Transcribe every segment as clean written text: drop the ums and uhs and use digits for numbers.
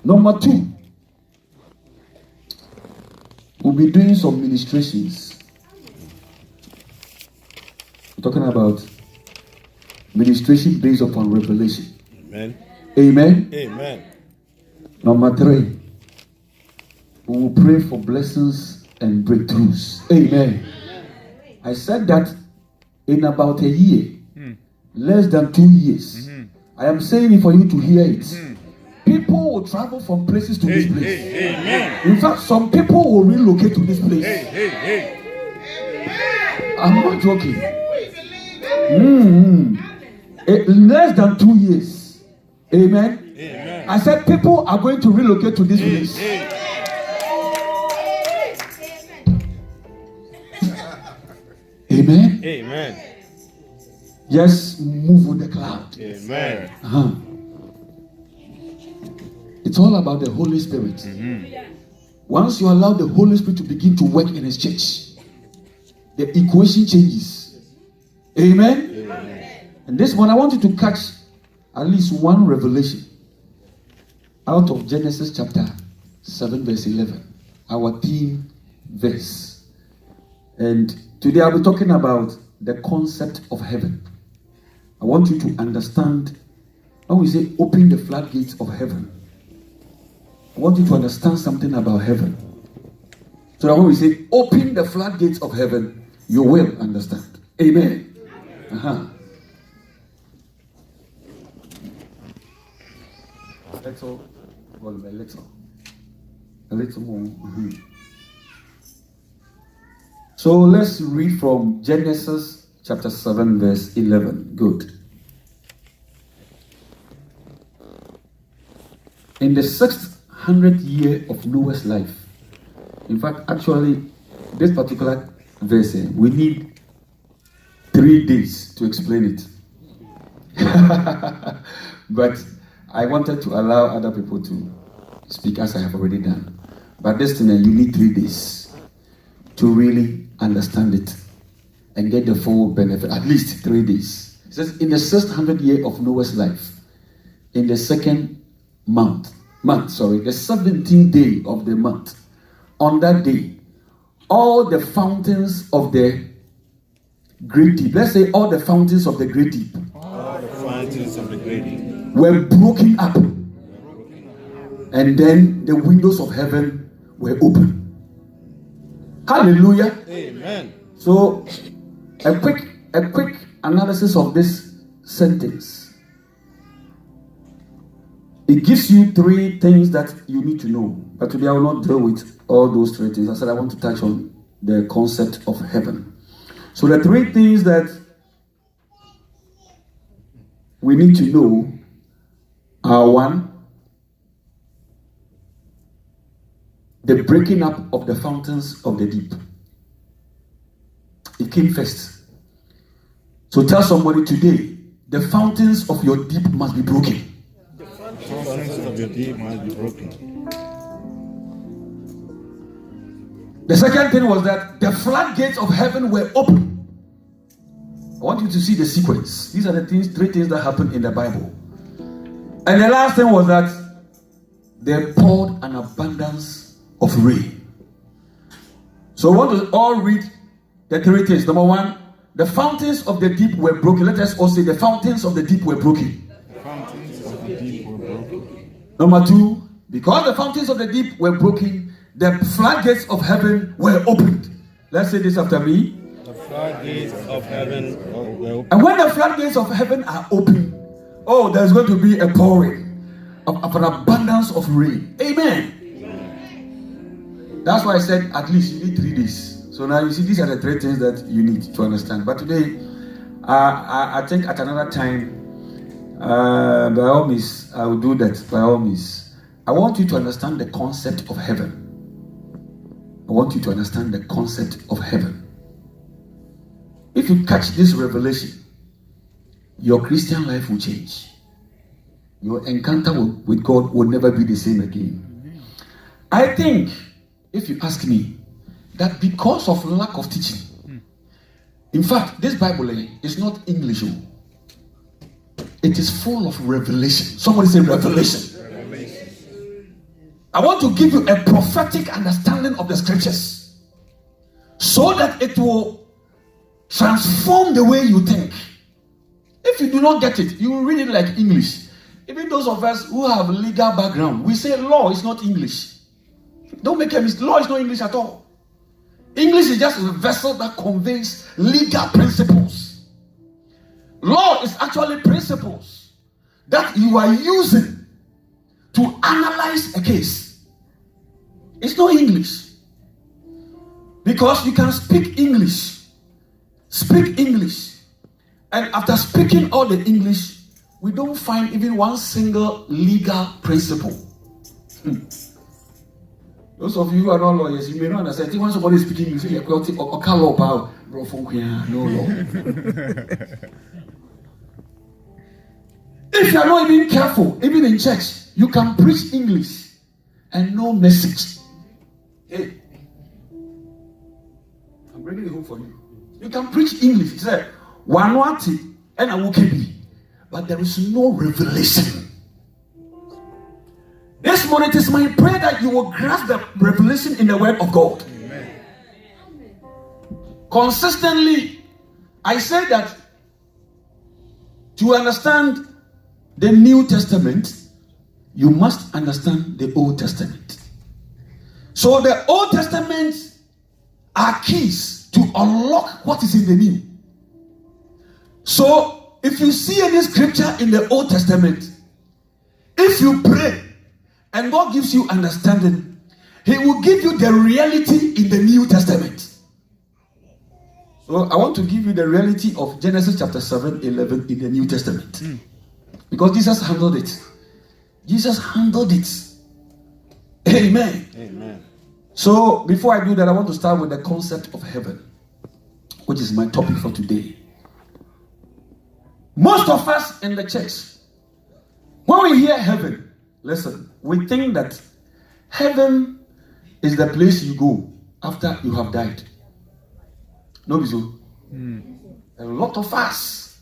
Number 2, we'll be doing some ministrations. We're talking about ministration based upon revelation. Amen. Amen. Amen. Number 3, we will pray for blessings and breakthroughs. Amen. I said that in about a year, less than 2 years, I am saying it for you to hear it. People will travel from places to this place. Amen. In fact, some people will relocate to this place. I'm not joking. Less than 2 years. Amen. Amen. I said people are going to relocate to this place. Amen. Amen. Just move with the cloud. Amen. It's all about the Holy Spirit. Once you allow the Holy Spirit to begin to work in His church, the equation changes. Amen. Amen. And this one, I want you to catch at least one revelation out of Genesis chapter 7 verse 11, our theme verse. And today I'll be talking about the concept of heaven. I want you to understand when we say open the floodgates of heaven. I want you to understand something about heaven. So that when we say open the floodgates of heaven, you will understand. Amen. A little more. So let's read from Genesis chapter 7 verse 11. Good. In the 600th year of Noah's life, in fact, actually, this particular verse, we need 3 days to explain it. But I wanted to allow other people to speak as I have already done. But this thing, you need 3 days to really understand it and get the full benefit. At least 3 days. It says, in the 600th year of Noah's life, in the second the 17th day of the month, on that day, all the fountains of the great deep, let's say all the fountains of the great deep, were broken up, and then the windows of heaven were open. Hallelujah. Amen. So a quick analysis of this sentence. It gives you 3 things that you need to know. But today I will not deal with all those 3 things. I said I want to touch on the concept of heaven. So the 3 things that we need to know are: 1, the breaking up of the fountains of the deep. It came first. So tell somebody today, the fountains of your deep must be broken. The fountains of your deep must be broken. The second thing was that the floodgates of heaven were open. I want you to see the sequence. These are the 3 things that happen in the Bible. And the last thing was that they poured an abundance of rain. So I want to all read the 3 things. Number 1, the fountains of the deep were broken. Let us all say the fountains of the deep were broken. The fountains of the deep were broken. Number 2, because the fountains of the deep were broken, the floodgates of heaven were opened. Let's say this after me. The floodgates of heaven were opened. And when the floodgates of heaven are open, there's going to be a pouring of an abundance of rain. Amen. That's why I said at least you need 3 days. So now you see, these are the 3 things that you need to understand. But today, I think at another time, by all means, I will do that. By all means, I want you to understand the concept of heaven. I want you to understand the concept of heaven. If you catch this revelation, your Christian life will change. Your encounter with God will never be the same again. I think, if you ask me, that because of lack of teaching, in fact, this Bible is not English. It is full of revelation. Somebody say revelation. I want to give you a prophetic understanding of the scriptures so that it will transform the way you think. If you do not get it, you will read it like English. Even those of us who have legal background, we say law is not English. Don't make a mistake. Law is not English at all. English is just a vessel that conveys legal principles. Law is actually principles that you are using to analyze a case. It's not English. Because you can speak English. Speak English. And after speaking all the English, we don't find even one single legal principle. Those of you who are not lawyers, you may not understand. When somebody is speaking, you say, no law. If you are not even careful, even in church, you can preach English and no message. Hey, I'm bringing it home for you. You can preach English. He said, Wanwati and Awukebi, but there is no revelation. This morning it is my prayer that you will grasp the revelation in the word of God. Amen. Consistently, I say that to understand the New Testament, you must understand the Old Testament. So the Old Testament are keys to unlock what is in the New. So if you see any scripture in the Old Testament, if you pray and God gives you understanding, He will give you the reality in the New Testament. So I want to give you the reality of Genesis chapter 7:11 in the New Testament. Because Jesus handled it. Jesus handled it. Amen. Amen. So before I do that, I want to start with the concept of heaven, which is my topic for today. Most of us in the church, when we hear heaven, listen, we think that heaven is the place you go after you have died. No, so. A lot of us.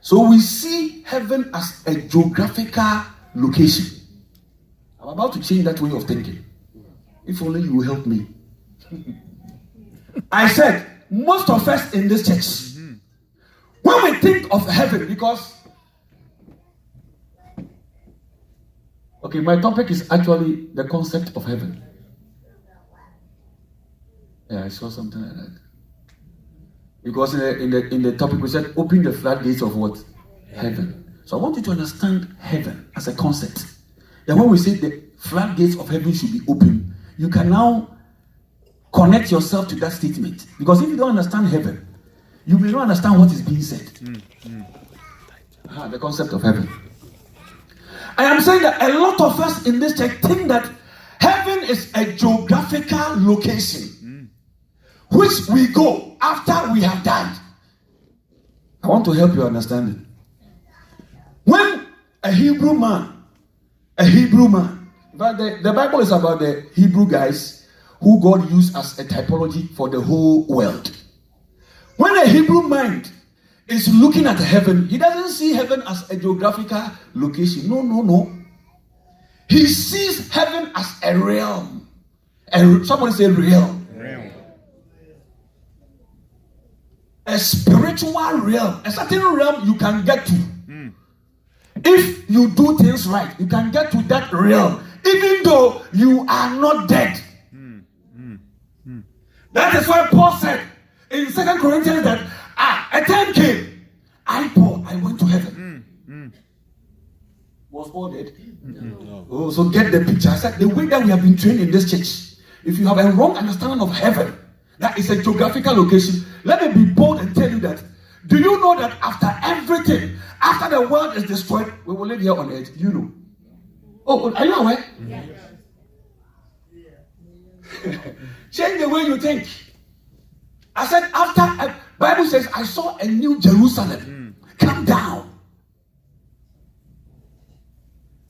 So we see heaven as a geographical location. I'm about to change that way of thinking. If only you will help me. I said, most of us in this church, when we think of heaven, because okay, my topic is actually the concept of heaven. Yeah, I saw something like that. Because in the topic we said, open the floodgates of what? Heaven. So I want you to understand heaven as a concept. That when we say the floodgates of heaven should be open, you can now connect yourself to that statement. Because if you don't understand heaven, you may not understand what is being said. The concept of heaven. I am saying that a lot of us in this church think that heaven is a geographical location which we go after we have died. I want to help you understand it. When a Hebrew man, but the Bible is about the Hebrew guys who God used as a typology for the whole world. When a Hebrew mind is looking at heaven, he doesn't see heaven as a geographical location. No. He sees heaven as a realm. Somebody say realm. A spiritual realm. A certain realm you can get to. If you do things right, you can get to that realm, even though you are not dead. That is why Paul said in 2 Corinthians that a time came, Paul, I went to heaven. Was Paul dead? No. Oh, so get the picture. I said the way that we have been trained in this church, if you have a wrong understanding of heaven, that is a geographical location. Let me be bold and tell you that. Do you know that after everything, after the world is destroyed, we will live here on earth? You know. Oh, are you aware? Yes. Change the way you think. I said after, Bible says, I saw a new Jerusalem come down.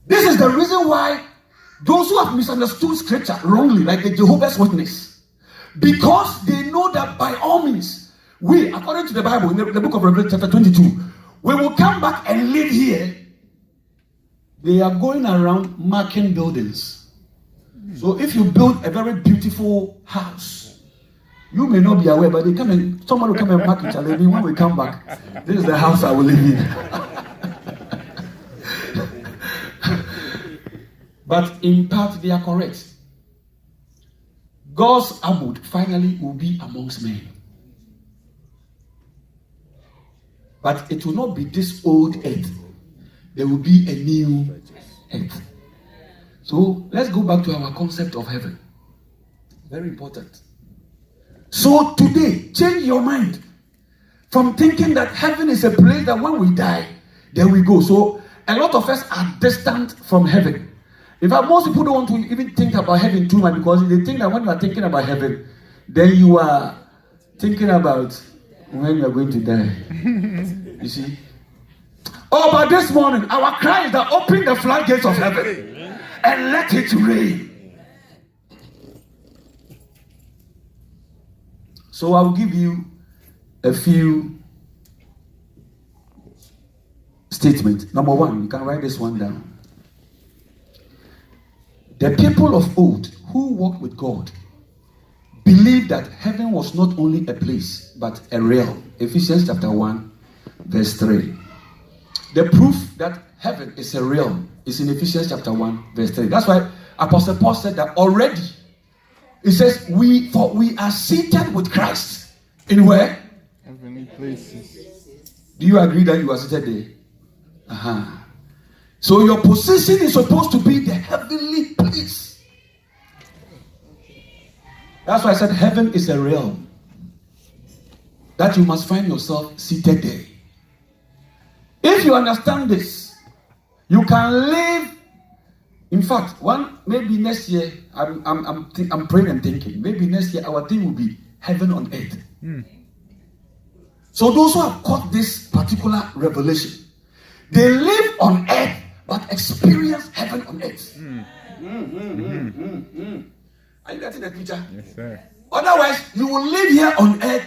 This is the reason why those who have misunderstood scripture wrongly, like the Jehovah's Witness, because they know that by all means, we, according to the Bible, in the book of Revelation chapter 22, we will come back and live here. They are going around marking buildings. So if you build a very beautiful house, you may not be aware, but someone will come and mark it. And when we come back, this is the house I will live in. But in part, they are correct. God's abode finally will be amongst men. But it will not be this old earth. There will be a new earth. So let's go back to our concept of heaven. Very important. So today, change your mind from thinking that heaven is a place that when we die, there we go. So a lot of us are distant from heaven. In fact, most people don't want to even think about heaven too much because they think that when you are thinking about heaven, then you are thinking about when you are going to die. You see? Oh, but this morning, our cry is that open the floodgates of heaven and let it rain. So I'll give you a few statements. Number one, you can write this one down. The people of old who walked with God believed that heaven was not only a place, but a realm. Ephesians chapter 1, verse 3. The proof that heaven is a realm is in Ephesians chapter 1, verse 3. That's why Apostle Paul said that already. He says, we are seated with Christ. In where? Heavenly places. Do you agree that you are seated there? So your position is supposed to be the heavenly place. That's why I said heaven is a realm. That you must find yourself seated there. If you understand this, you can live. In fact, maybe next year, I'm praying and thinking. Maybe next year our thing will be heaven on earth. So those who have caught this particular revelation, they live on earth but experience heaven on earth. Are you getting the picture? Yes, sir. Otherwise, you will live here on earth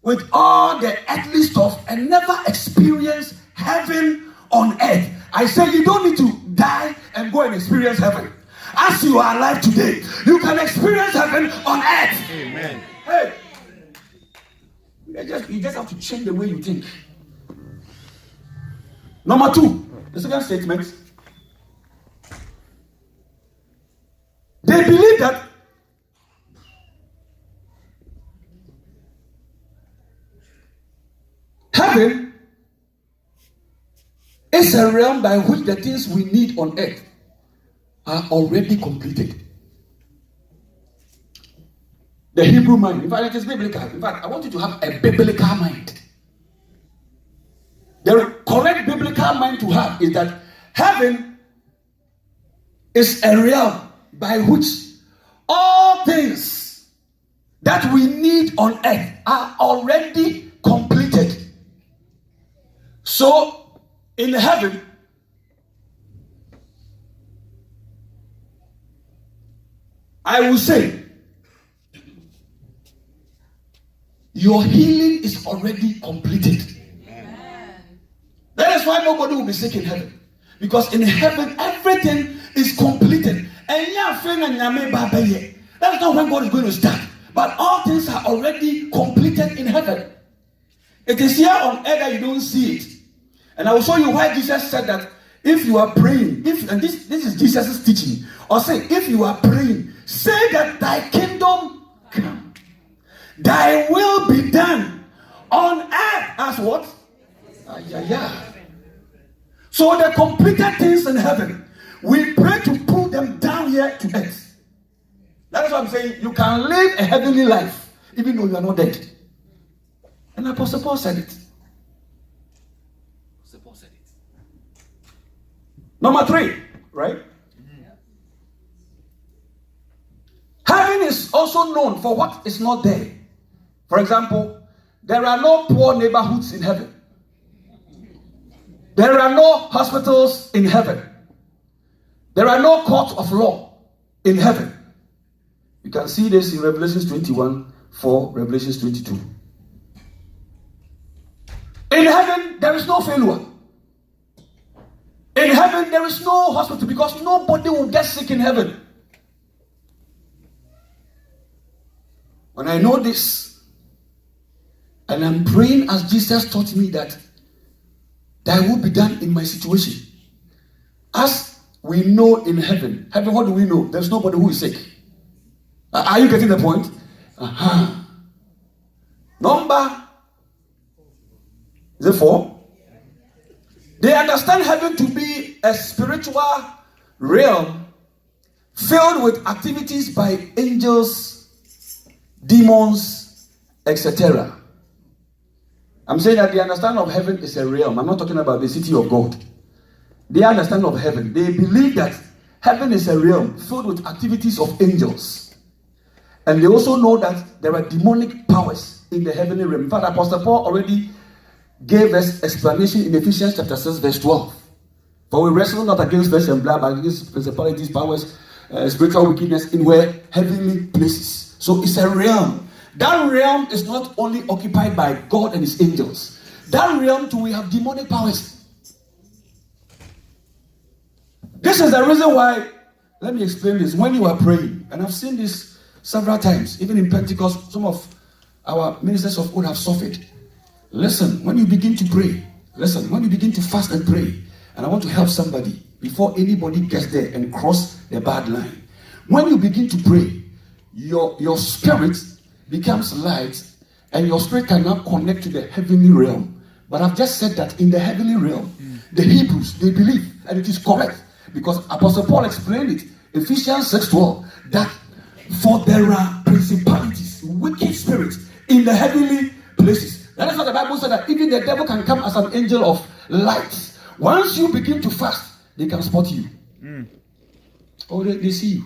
with all the earthly stuff and never experience heaven on earth. I say you don't need to die and go and experience heaven. As you are alive today, you can experience heaven on earth. Amen. Hey, you just have to change the way you think. Number two, the second statement. They believe that heaven is a realm by which the things we need on earth are already completed. The Hebrew mind, in fact, it is biblical. In fact, I want you to have a biblical mind. The correct biblical mind to have is that heaven is a realm by which all things that we need on earth are already completed. So, in heaven, I will say, your healing is already completed. That is why nobody will be sick in heaven. Because in heaven, everything is completed. And that's not when God is going to start. But all things are already completed in heaven. It is here on earth that you don't see it. And I will show you why Jesus said that if you are praying, and this is Jesus' teaching, or say, if you are praying, say that thy kingdom come. Thy will be done on earth as what? So the completed things in heaven, we pray to put them down here to earth. That is what I'm saying. You can live a heavenly life even though you are not dead. And Apostle Paul said it. Number 3, right? Heaven is also known for what is not there. For example, there are no poor neighborhoods in heaven. There are no hospitals in heaven. There are no courts of law in heaven. You can see this in Revelation 21, 4, Revelation 22. In heaven, there is no failure. In heaven, there is no hospital because nobody will get sick in heaven. When I know this, and I'm praying as Jesus taught me that thy will be done in my situation. As we know in heaven, what do we know? There's nobody who is sick. Are you getting the point? Number, is it 4? They understand heaven to be a spiritual realm filled with activities by angels, demons, etc. I'm saying that the understanding of heaven is a realm. I'm not talking about the city of God. Their understanding of heaven, they believe that heaven is a realm filled with activities of angels. And they also know that there are demonic powers in the heavenly realm. In fact, Apostle Paul already gave us explanation in Ephesians chapter 6, verse 12. For we wrestle not against flesh and blood, but against principalities, powers, spiritual wickedness in where heavenly places. So it's a realm. That realm is not only occupied by God and his angels. That realm too, we have demonic powers. This is the reason why, let me explain this. When you are praying, and I've seen this several times, even in Pentecost, some of our ministers of old have suffered. Listen, when you begin to pray, listen, when you begin to fast and pray, and I want to help somebody before anybody gets there and cross the bad line. When you begin to pray, your spirit becomes light, and your spirit can now connect to the heavenly realm. But I've just said that in the heavenly realm, the Hebrews, they believe, and it is correct, because Apostle Paul explained it, Ephesians 6:12, that for there are principalities, wicked spirits in the heavenly places. That is what the Bible said, that even the devil can come as an angel of light. Once you begin to fast, they can spot you. Oh, they see you.